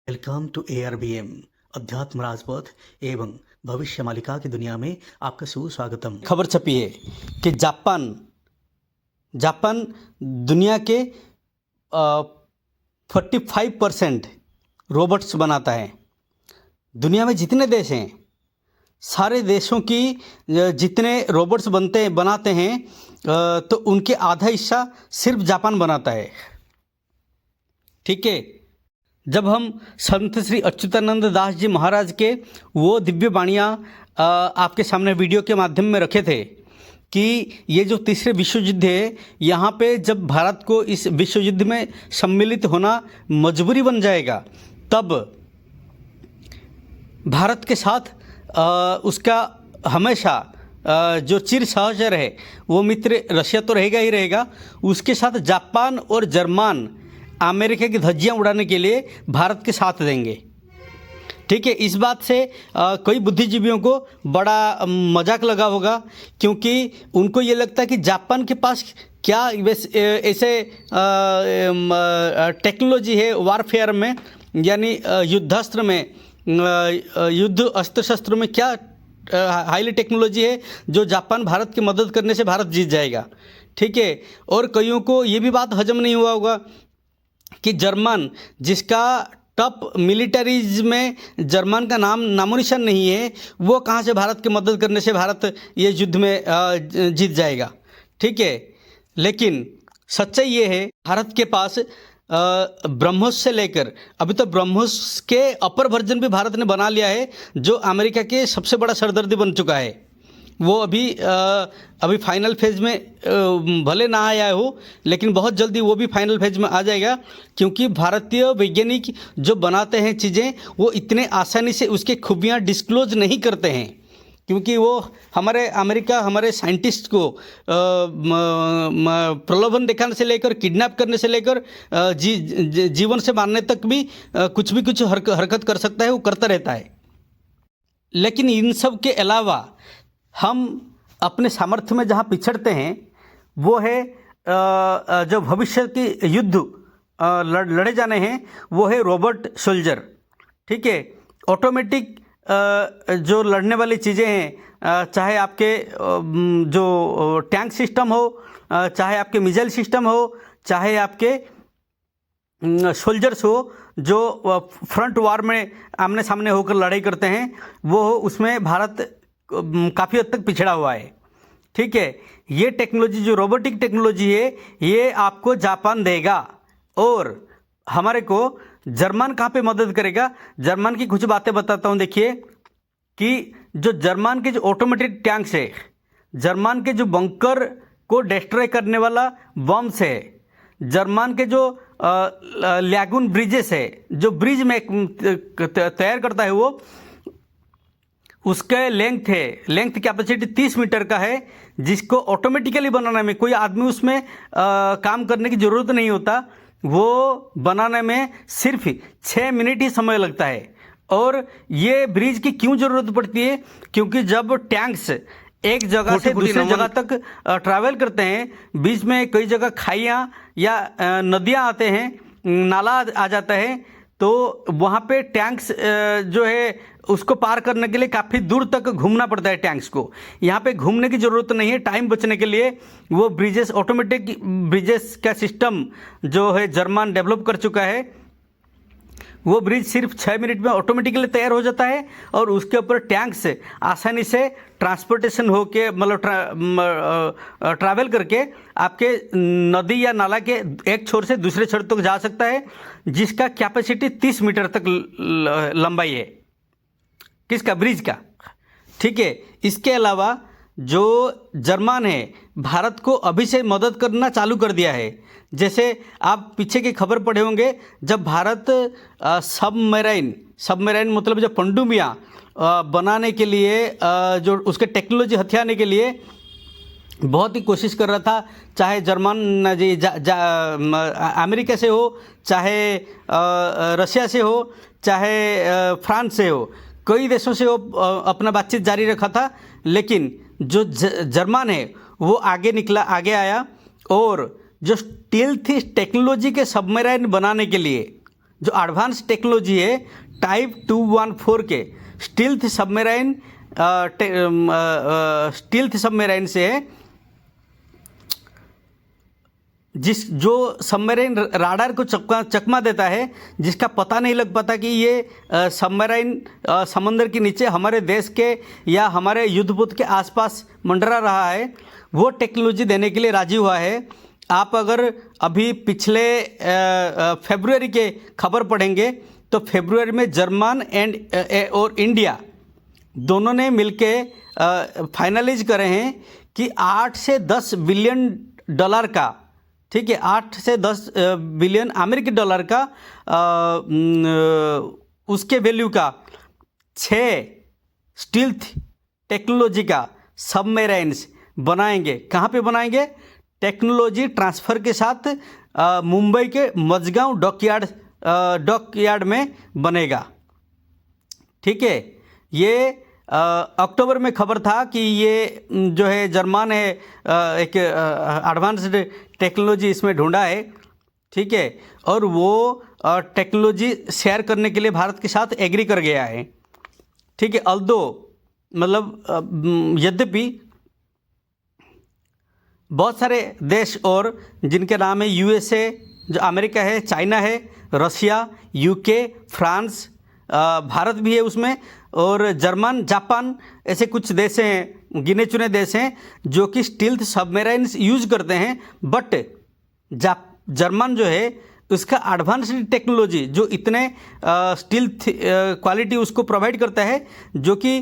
Welcome to ARBM अध्यात्म राजपथ एवं भविष्य मालिका की दुनिया में आपका सुस्वागतम। खबर छपी है कि जापान दुनिया के 45% रोबोट्स बनाता है। दुनिया में जितने देश हैं सारे देशों की जितने रोबोट्स बनाते हैं तो उनके आधा हिस्सा सिर्फ जापान बनाता है। ठीक है, जब हम संत श्री अच्युतानंद दास जी महाराज के वो दिव्य वाणियाँ आपके सामने वीडियो के माध्यम में रखे थे कि ये जो तीसरे विश्व युद्ध है, यहाँ पे जब भारत को इस विश्व युद्ध में सम्मिलित होना मजबूरी बन जाएगा, तब भारत के साथ उसका हमेशा जो चिर सहचर है वो मित्र रशिया तो रहेगा ही रहेगा, उसके साथ जापान और जर्मन अमेरिका की धज्जियाँ उड़ाने के लिए भारत के साथ देंगे। ठीक है, इस बात से कई बुद्धिजीवियों को बड़ा मजाक लगा होगा, क्योंकि उनको ये लगता है कि जापान के पास क्या ऐसे टेक्नोलॉजी है वारफेयर में, यानी युद्धास्त्र में, युद्ध अस्त्र शस्त्रों में क्या हाईली टेक्नोलॉजी है जो जापान भारत की मदद करने से भारत जीत जाएगा। ठीक है, और कईयों को ये भी बात हजम नहीं हुआ होगा कि जर्मन, जिसका टॉप मिलिटरीज में जर्मन का नामो निशान नहीं है, वो कहाँ से भारत की मदद करने से भारत ये युद्ध में जीत जाएगा। ठीक है, लेकिन सच्चाई ये है भारत के पास ब्रह्मोस से लेकर अभी तो ब्रह्मोस के अपर वर्जन भी भारत ने बना लिया है, जो अमेरिका के सबसे बड़ा सरदर्दी बन चुका है। वो अभी फाइनल फेज में भले ना आया हो, लेकिन बहुत जल्दी वो भी फाइनल फेज में आ जाएगा, क्योंकि भारतीय वैज्ञानिक जो बनाते हैं चीज़ें वो इतने आसानी से उसके खूबियाँ डिस्क्लोज नहीं करते हैं, क्योंकि वो हमारे साइंटिस्ट को प्रलोभन दिखाने से लेकर किडनैप करने से लेकर जीवन से मारने तक भी कुछ हरकत कर सकता है, वो करता रहता है। लेकिन इन सब के अलावा हम अपने सामर्थ्य में जहाँ पिछड़ते हैं वो है जो भविष्य के युद्ध लड़े जाने हैं वो है रोबोट सोल्जर। ठीक है, ऑटोमेटिक जो लड़ने वाली चीज़ें हैं, चाहे आपके जो टैंक सिस्टम हो, चाहे आपके मिसाइल सिस्टम हो, चाहे आपके सोल्जर्स हो जो फ्रंट वार में आमने सामने होकर लड़ाई करते हैं, वो उसमें भारत काफ़ी हद तक पिछड़ा हुआ है। ठीक है, ये टेक्नोलॉजी जो रोबोटिक टेक्नोलॉजी है ये आपको जापान देगा, और हमारे को जर्मन कहाँ पे मदद करेगा। जर्मन की कुछ बातें बताता हूँ। देखिए कि जो जर्मन के जो ऑटोमेटेड टैंक्स है, जर्मन के जो बंकर को डिस्ट्रॉय करने वाला बम्स है, जर्मन के जो लैगून ब्रिजेस है, जो ब्रिज में तैयार करता है वो, उसका लेंथ कैपेसिटी 30 मीटर का है, जिसको ऑटोमेटिकली बनाने में कोई आदमी उसमें काम करने की ज़रूरत नहीं होता। वो बनाने में सिर्फ 6 मिनट ही समय लगता है। और ये ब्रिज की क्यों ज़रूरत पड़ती है, क्योंकि जब टैंक्स एक जगह से दूसरी जगह तक ट्रैवल करते हैं, बीच में कई जगह खाइयाँ या नदियाँ आते हैं, नाला आ जाता है, तो वहाँ पे टैंक्स जो है उसको पार करने के लिए काफ़ी दूर तक घूमना पड़ता है टैंक्स को। यहाँ पे घूमने की ज़रूरत नहीं है, टाइम बचने के लिए वो ब्रिजेस, ऑटोमेटिक ब्रिजेस का सिस्टम जो है जर्मन डेवलप कर चुका है। वो ब्रिज सिर्फ 6 मिनट में ऑटोमेटिकली तैयार हो जाता है, और उसके ऊपर टैंक्स आसानी से ट्रांसपोर्टेशन हो के, मतलब ट्रैवल करके आपके नदी या नाला के एक छोर से दूसरे छोर तक जा सकता है, जिसका कैपेसिटी 30 मीटर तक लंबाई है। किसका? ब्रिज का। ठीक है, इसके अलावा जो जर्मन है भारत को अभी से मदद करना चालू कर दिया है। जैसे आप पीछे की खबर पढ़े होंगे, जब भारत सबमरीन मतलब जो पनडुब्बियाँ बनाने के लिए, जो उसके टेक्नोलॉजी हथियाने के लिए बहुत ही कोशिश कर रहा था, चाहे जर्मन अमेरिका से हो, चाहे रशिया से हो, चाहे फ्रांस से हो, कई देशों से वो अपना बातचीत जारी रखा था। लेकिन जो जर्मन है वो आगे आया, और जो स्टील्थ टेक्नोलॉजी के सबमरीन बनाने के लिए जो एडवांस टेक्नोलॉजी है टाइप 214 के स्टील्थ सबमरीन से है, जो सबमरीन राडार को चकमा देता है, जिसका पता नहीं लग पाता कि ये सबमरीन समंदर के नीचे हमारे देश के या हमारे युद्धपोत के आसपास मंडरा रहा है, वो टेक्नोलॉजी देने के लिए राजी हुआ है। आप अगर अभी पिछले फरवरी के खबर पढ़ेंगे तो फरवरी में जर्मन और इंडिया दोनों ने मिलके फाइनलाइज करे हैं कि 8 से 10 बिलियन डॉलर का, ठीक है, 8 से 10 बिलियन अमेरिकी डॉलर का उसके वैल्यू का 6 स्टील्थ टेक्नोलॉजी का सबमरीन्स बनाएंगे। कहाँ पे बनाएंगे? टेक्नोलॉजी ट्रांसफ़र के साथ मुंबई के मझगांव डॉकयार्ड में बनेगा। ठीक है, ये अक्टूबर में खबर था कि ये जो है जर्मन है एक एडवांस्ड टेक्नोलॉजी इसमें ढूंढा है। ठीक है, और वो टेक्नोलॉजी शेयर करने के लिए भारत के साथ एग्री कर गया है। ठीक है, अल्दो मतलब यद्यपि बहुत सारे देश और जिनके नाम है यूएसए, जो अमेरिका है, चाइना है, रशिया, यूके, फ्रांस, भारत भी है उसमें, और जर्मन, जापान, ऐसे कुछ देश हैं, गिने चुने देश हैं जो कि स्टील्थ सबमरीन्स यूज करते हैं। बट जर्मन जो है उसका एडवांस्ड टेक्नोलॉजी जो इतने स्टील्थ क्वालिटी उसको प्रोवाइड करता है जो कि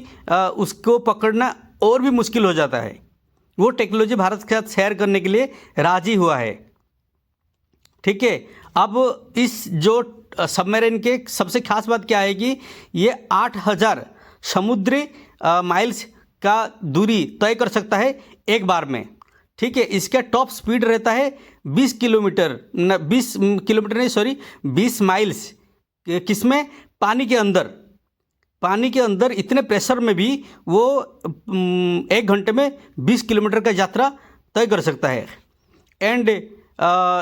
उसको पकड़ना और भी मुश्किल हो जाता है। वो टेक्नोलॉजी भारत के साथ शेयर करने के लिए राजी हुआ है। ठीक है, अब इस जो सबमरीन के सबसे खास बात क्या है कि ये 8000 समुद्री माइल्स का दूरी तय कर सकता है एक बार में। ठीक है, इसका टॉप स्पीड रहता है 20 किलोमीटर नहीं, सॉरी 20 माइल्स। किसमें? पानी के अंदर। पानी के अंदर इतने प्रेशर में भी वो 1 घंटे में 20 किलोमीटर का यात्रा तय कर सकता है। एंड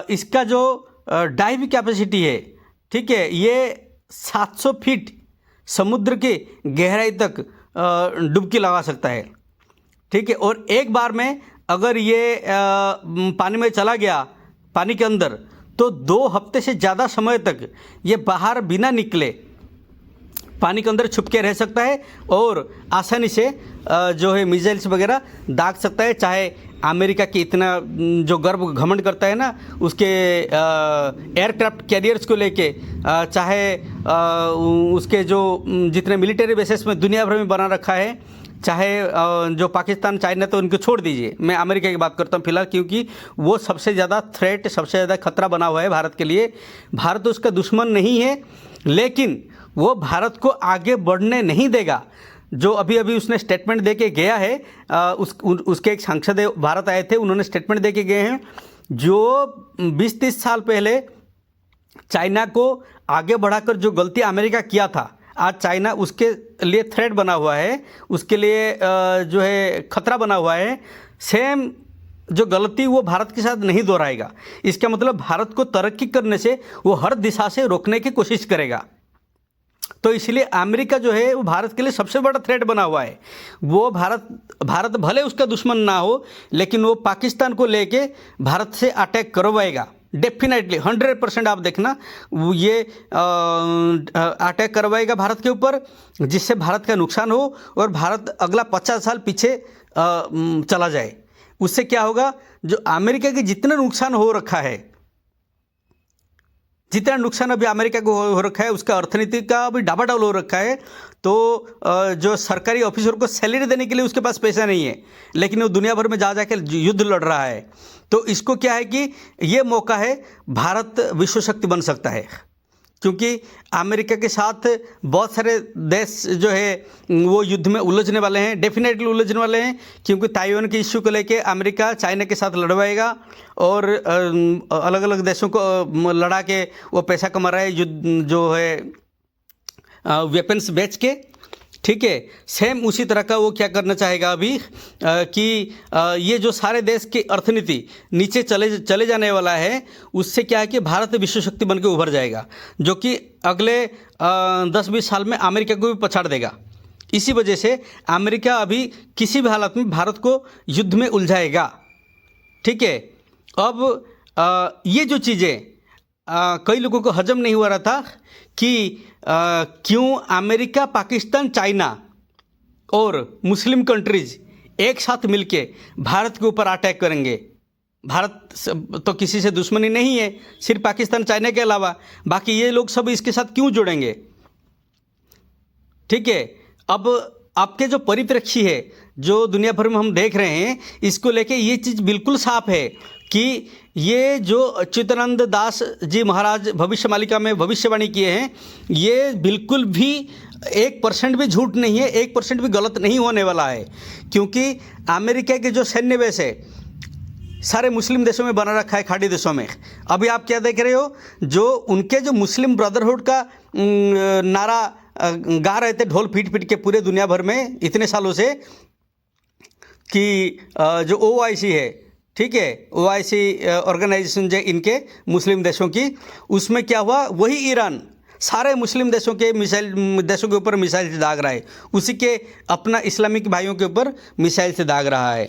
इसका जो डाइव कैपेसिटी है, ठीक है, ये 700 फीट समुद्र के गहराई तक डुबकी लगा सकता है। ठीक है, और एक बार में अगर ये पानी में चला गया, पानी के अंदर, तो 2 हफ्ते से ज़्यादा समय तक ये बाहर बिना निकले पानी के अंदर छुप के रह सकता है और आसानी से जो है मिसाइल्स वगैरह दाग सकता है। चाहे अमेरिका की इतना जो गर्व घमंड करता है ना उसके एयरक्राफ्ट कैरियर्स को लेके, चाहे उसके जो जितने मिलिट्री बेसेस में दुनिया भर में बना रखा है, चाहे जो पाकिस्तान, चाइना, तो उनको छोड़ दीजिए, मैं अमेरिका की बात करता हूँ फिलहाल, क्योंकि वो सबसे ज़्यादा थ्रेट, सबसे ज़्यादा खतरा बना हुआ है भारत के लिए। भारत उसका दुश्मन नहीं है, लेकिन वो भारत को आगे बढ़ने नहीं देगा। जो अभी अभी उसने स्टेटमेंट दे के गया है, उसके एक सांसद भारत आए थे, उन्होंने स्टेटमेंट दे के गए हैं, जो 20-30 साल पहले चाइना को आगे बढ़ाकर जो गलती अमेरिका किया था, आज चाइना उसके लिए थ्रेट बना हुआ है, उसके लिए जो है खतरा बना हुआ है। सेम जो गलती वो भारत के साथ नहीं दोहराएगा। इसका मतलब भारत को तरक्की करने से वो हर दिशा से रोकने की कोशिश करेगा। तो इसलिए अमेरिका जो है वो भारत के लिए सबसे बड़ा थ्रेट बना हुआ है। वो भारत भले उसका दुश्मन ना हो, लेकिन वो पाकिस्तान को लेके भारत से अटैक करवाएगा डेफिनेटली, 100% आप देखना, ये अटैक करवाएगा भारत के ऊपर, जिससे भारत का नुकसान हो और भारत अगला 50 साल पीछे चला जाए। उससे क्या होगा, जो अमेरिका के जितना नुकसान हो रखा है, जितना नुकसान अभी अमेरिका को हो रखा है, उसका अर्थनीति का अभी डाबाडोल हो रखा है। तो जो सरकारी ऑफिसर को सैलरी देने के लिए उसके पास पैसा नहीं है, लेकिन वो दुनिया भर में जा जाकर युद्ध लड़ रहा है। तो इसको क्या है कि ये मौका है, भारत विश्व शक्ति बन सकता है, क्योंकि अमेरिका के साथ बहुत सारे देश जो है वो युद्ध में उलझने वाले हैं, डेफिनेटली उलझने वाले हैं, क्योंकि ताइवान के इश्यू को लेके अमेरिका चाइना के साथ लड़वाएगा और अलग अलग देशों को लड़ा के वो पैसा कमा रहा है, युद्ध जो है वेपन्स बेच के। ठीक है। सेम उसी तरह का वो क्या करना चाहेगा अभी कि ये जो सारे देश की अर्थनीति नीचे चले जाने वाला है, उससे क्या है कि भारत विश्व शक्ति बन के उभर जाएगा, जो कि अगले 10-20 साल में अमेरिका को भी पछाड़ देगा। इसी वजह से अमेरिका अभी किसी भी हालत में भारत को युद्ध में उलझाएगा। ठीक है। अब ये जो चीज़ें कई लोगों को हजम नहीं हो रहा था कि क्यों अमेरिका, पाकिस्तान, चाइना और मुस्लिम कंट्रीज एक साथ मिलके भारत के ऊपर अटैक करेंगे। भारत तो किसी से दुश्मनी नहीं है, सिर्फ पाकिस्तान, चाइना के अलावा बाकी ये लोग सब इसके साथ क्यों जुड़ेंगे। ठीक है। अब आपके जो परिप्रेक्ष्य है, जो दुनिया भर में हम देख रहे हैं, इसको लेके ये चीज़ बिल्कुल साफ है कि ये जो अच्युतानंद दास जी महाराज भविष्य मालिका में भविष्यवाणी किए हैं, ये बिल्कुल भी 1% भी झूठ नहीं है, 1% भी गलत नहीं होने वाला है। क्योंकि अमेरिका के जो सैन्य बेस है सारे मुस्लिम देशों में बना रखा है, खाड़ी देशों में। अभी आप क्या देख रहे हो, जो उनके जो मुस्लिम ब्रदरहुड का नारा गा रहे थे ढोल पीट के पूरे दुनिया भर में इतने सालों से कि जो OIC है, ठीक है, OIC ऑर्गेनाइजेशन जो इनके मुस्लिम देशों की, उसमें क्या हुआ, वही ईरान सारे मुस्लिम देशों के देशों के ऊपर मिसाइल से दाग रहा है, उसी के अपना इस्लामिक भाइयों के ऊपर मिसाइल से दाग रहा है।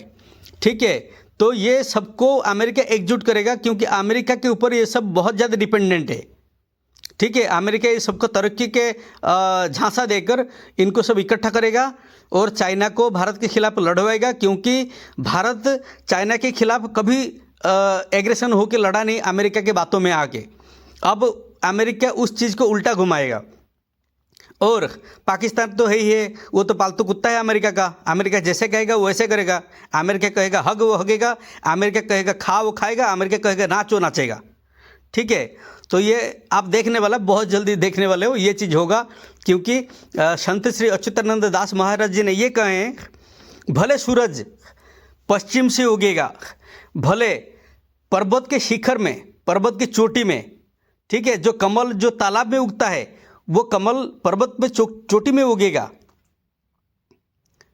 ठीक है। तो ये सबको अमेरिका एकजुट करेगा, क्योंकि अमेरिका के ऊपर ये सब बहुत ज़्यादा डिपेंडेंट है। ठीक है। अमेरिका ये सबको तरक्की के झांसा देकर इनको सब इकट्ठा करेगा और चाइना को भारत के खिलाफ लड़वाएगा, क्योंकि भारत चाइना के खिलाफ कभी एग्रेशन होकर लड़ा नहीं अमेरिका के बातों में आके। अब अमेरिका उस चीज़ को उल्टा घुमाएगा। और पाकिस्तान तो है ही है, वो तो पालतू कुत्ता है अमेरिका का। अमेरिका जैसे कहेगा वो वैसे करेगा। अमेरिका कहेगा हग वो हगेगा, अमेरिका कहेगा खा वो खाएगा, अमेरिका कहेगा नाच वो नाचेगा। ठीक है। तो ये आप देखने वाला, बहुत जल्दी देखने वाले हो ये चीज़ होगा, क्योंकि संत श्री अच्युतानंद दास महाराज जी ने ये कहे हैं, भले सूरज पश्चिम से उगेगा, भले पर्वत के शिखर में, पर्वत की चोटी में, ठीक है, जो कमल जो तालाब में उगता है वो कमल पर्वत पे चोटी में उगेगा,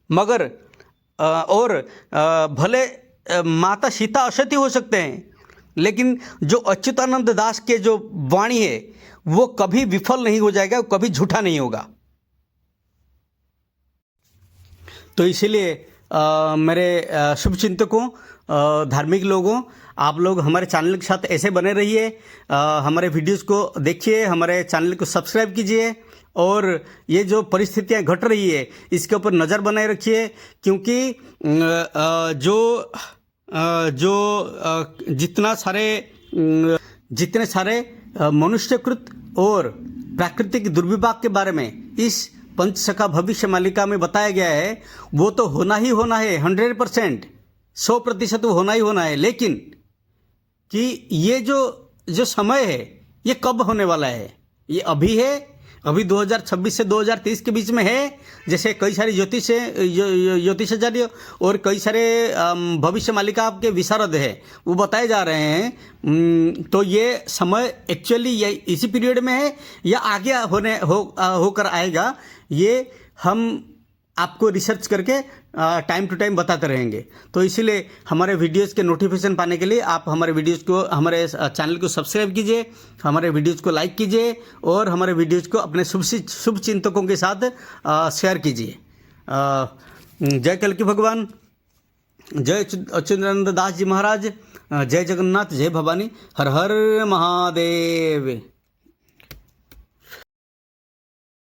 मगर और भले माता सीता असती हो सकते हैं, लेकिन जो अच्युतानंद दास के जो वाणी है वो कभी विफल नहीं हो जाएगा, कभी झूठा नहीं होगा। तो इसीलिए मेरे शुभचिंतकों, धार्मिक लोगों, आप लोग हमारे चैनल के साथ ऐसे बने रहिए, हमारे वीडियोस को देखिए, हमारे चैनल को सब्सक्राइब कीजिए और ये जो परिस्थितियाँ घट रही है इसके ऊपर नज़र बनाए रखिए, क्योंकि जितने सारे मनुष्यकृत और प्राकृतिक दुर्विपाक के बारे में इस पंचसखा भविष्य मालिका में बताया गया है, वो तो होना ही होना है, 100%, 100% वो होना ही होना है। लेकिन कि ये जो समय है ये कब होने वाला है, ये अभी है, अभी 2026 से 2030 के बीच में है। जैसे कई सारे ज्योतिषाचार्य और कई सारे भविष्य मालिका के विशारद है वो बताए जा रहे हैं। तो ये समय एक्चुअली ये इसी पीरियड में है या आगे होकर आएगा, ये हम आपको रिसर्च करके टाइम टू टाइम बताते रहेंगे। तो इसीलिए हमारे वीडियोस के नोटिफिकेशन पाने के लिए आप हमारे वीडियोस को, हमारे चैनल को सब्सक्राइब कीजिए, हमारे वीडियोस को लाइक कीजिए और हमारे वीडियोस को अपने शुभ चिंतकों के साथ शेयर कीजिए। जय कल्कि भगवान, जय अच्युतानंद दास जी महाराज, जय जगन्नाथ, जय भवानी, हर हर महादेव।